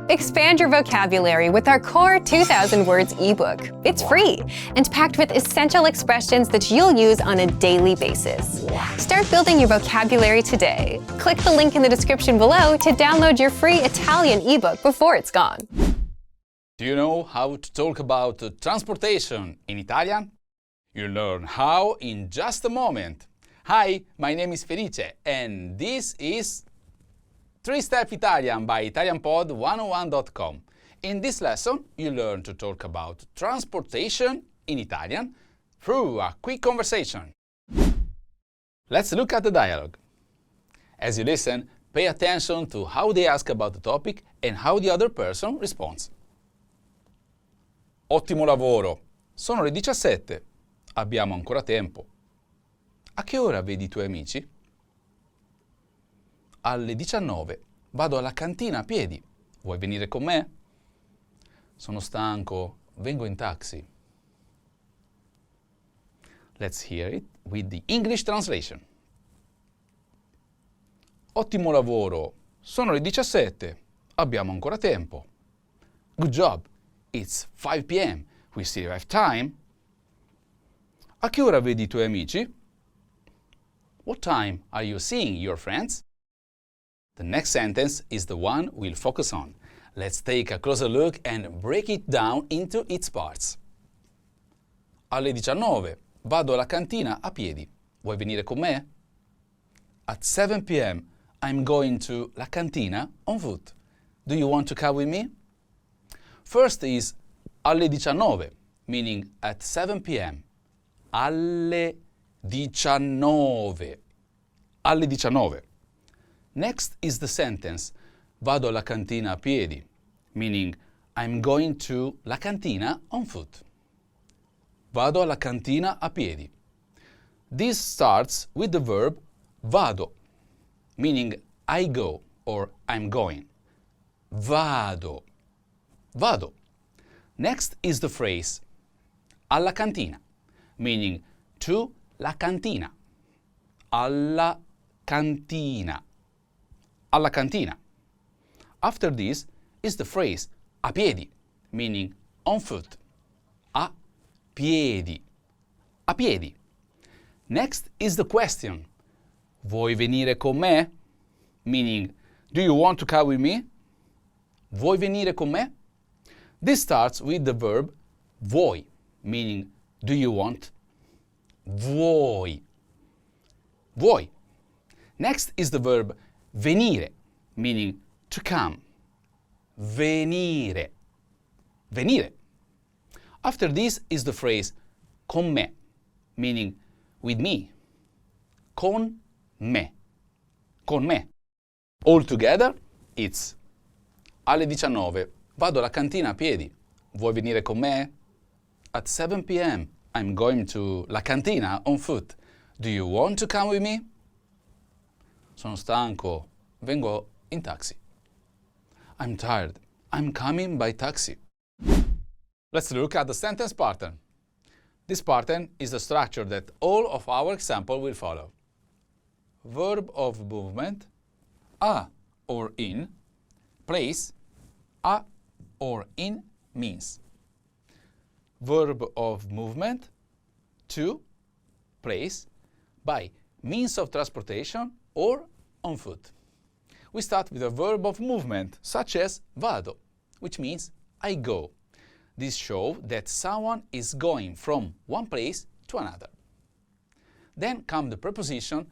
Expand your vocabulary with our Core 2000 Words ebook. It's free and packed with essential expressions that you'll use on a daily basis. Start building your vocabulary today. Click the link in the description below to download your free Italian ebook before it's gone. Do you know how to talk about transportation in Italian? You'll learn how in just a moment. Hi, my name is Felice and this is 3-Step Italian by ItalianPod101.com. In this lesson, you learn to talk about transportation in Italian through a quick conversation. Let's look at the dialogue. As you listen, pay attention to how they ask about the topic and how the other person responds. Ottimo lavoro! Sono le 17. Abbiamo ancora tempo. A che ora vedi i tuoi amici? Alle 19. Vado alla cantina a piedi. Vuoi venire con me? Sono stanco. Vengo in taxi. Let's hear it with the English translation. Ottimo lavoro. Sono le 17. Abbiamo ancora tempo. Good job. It's 5 p.m. We still have time. A che ora vedi i tuoi amici? What time are you seeing your friends? The next sentence is the one we'll focus on. Let's take a closer look and break it down into its parts. Alle 19 vado alla cantina a piedi. Vuoi venire con me? At 7 p.m. I'm going to la cantina on foot. Do you want to come with me? First is alle 19, meaning at 7 p.m. Alle 19. Alle 19. Next is the sentence, vado alla cantina a piedi, meaning I'm going to la cantina on foot. Vado alla cantina a piedi. This starts with the verb vado, meaning I go or I'm going. Vado. Vado. Next is the phrase alla cantina, meaning to la cantina. Alla cantina. Alla cantina. After this is the phrase a piedi, meaning on foot. A piedi. A piedi. Next is the question. Vuoi venire con me? Meaning, do you want to come with me? Vuoi venire con me? This starts with the verb vuoi, meaning, do you want? Vuoi. Vuoi. Next is the verb venire, meaning to come. Venire. Venire. After this is the phrase con me, meaning with me. Con me. Con me. All together, it's alle 19 vado alla cantina a piedi. Vuoi venire con me? At 7 p.m. I'm going to la cantina on foot. Do you want to come with me? Sono stanco. Vengo in taxi. I'm tired. I'm coming by taxi. Let's look at the sentence pattern. This pattern is the structure that all of our example will follow. Verb of movement, a or in, place, a or in means. Verb of movement, to, place, by means of transportation or on foot. We start with a verb of movement, such as vado, which means I go. This shows that someone is going from one place to another. Then comes the preposition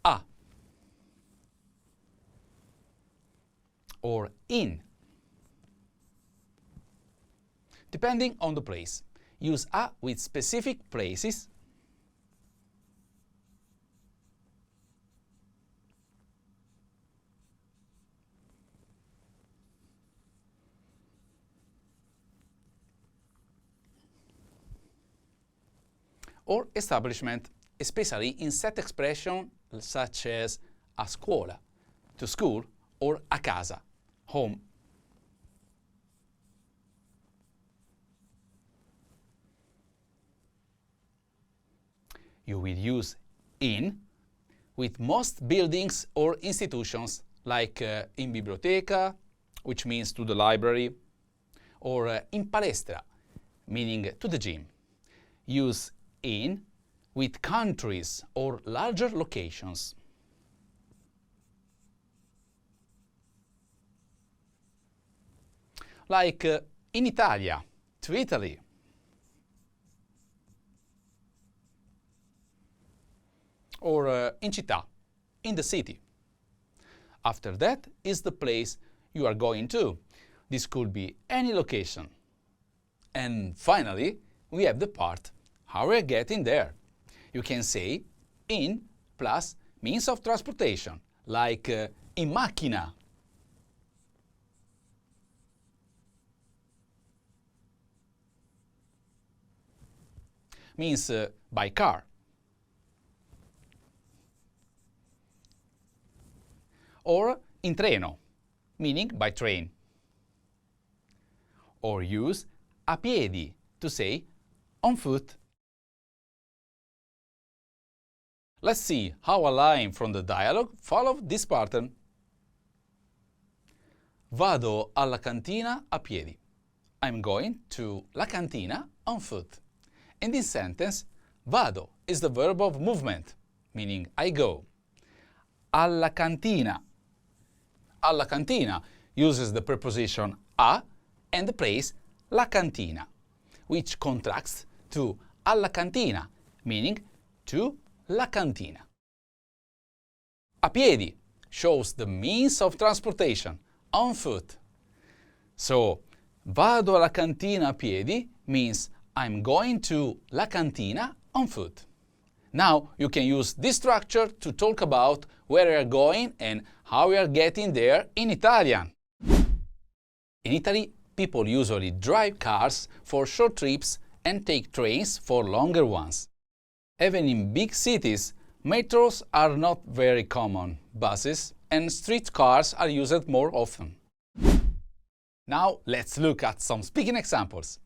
a or in. Depending on the place, use a with specific places or establishment, especially in set expression such as a scuola, to school, or a casa, home. You will use in with most buildings or institutions like in biblioteca which means to the library, or in palestra, meaning to the gym. Use in with countries or larger locations. Like in Italia, to Italy. Or in città, in the city. After that is the place you are going to. This could be any location. And finally, we have the part how we are getting there. You can say in plus means of transportation, like in macchina. Means by car. Or in treno, meaning by train. Or use a piedi to say on foot. Let's see how a line from the dialogue followed this pattern. Vado alla cantina a piedi. I'm going to la cantina on foot. In this sentence, vado is the verb of movement, meaning I go. Alla cantina. Alla cantina uses the preposition a and the place la cantina, which contracts to alla cantina, meaning to la cantina. A piedi shows the means of transportation, on foot. So, vado alla cantina a piedi means I'm going to la cantina on foot. Now you can use this structure to talk about where you are going and how you are getting there in Italian. In Italy, people usually drive cars for short trips and take trains for longer ones. Even in big cities, metros are not very common. Buses and streetcars are used more often. Now let's look at some speaking examples.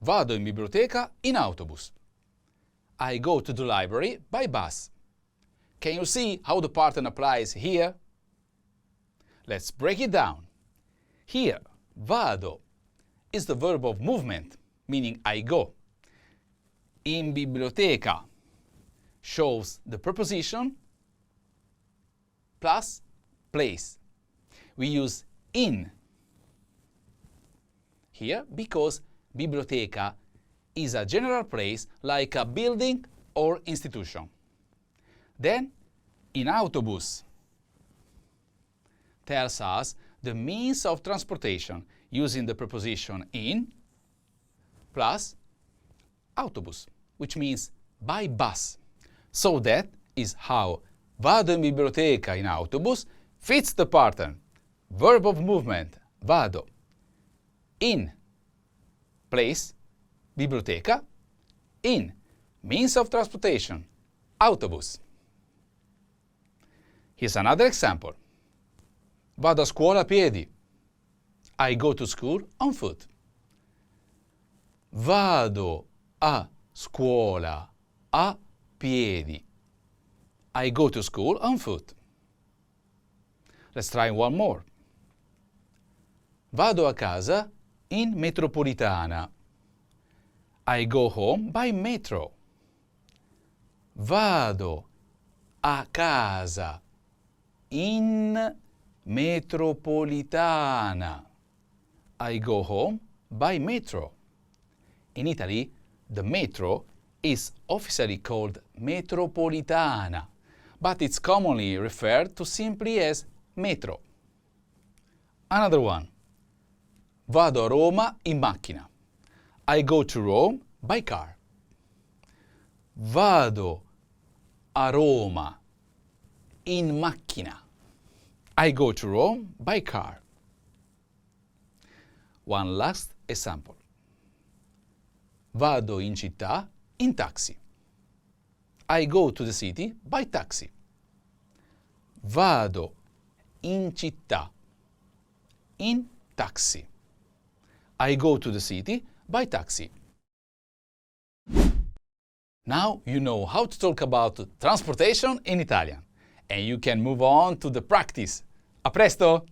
Vado in biblioteca in autobus. I go to the library by bus. Can you see how the pattern applies here? Let's break it down. Here, vado is the verb of movement, meaning I go. In biblioteca shows the preposition plus place. We use in here because biblioteca is a general place like a building or institution. Then, in autobus tells us the means of transportation using the preposition in plus autobus, which means by bus. So that is how vado in biblioteca in autobus fits the pattern. Verb of movement, vado. In place, biblioteca. In means of transportation, autobus. Here's another example. Vado a scuola a piedi. I go to school on foot. Vado a scuola a piedi. I go to school on foot. Let's try one more. Vado a casa in metropolitana. I go home by metro. Vado a casa in metropolitana. I go home by metro. In Italy, the metro is officially called metropolitana, but it's commonly referred to simply as metro. Another one. Vado a Roma in macchina. I go to Rome by car. Vado a Roma in macchina. I go to Rome by car. One last example. Vado in città in taxi. I go to the city by taxi. Vado in città in taxi. I go to the city by taxi. Now you know how to talk about transportation in Italian, and you can move on to the practice. A presto!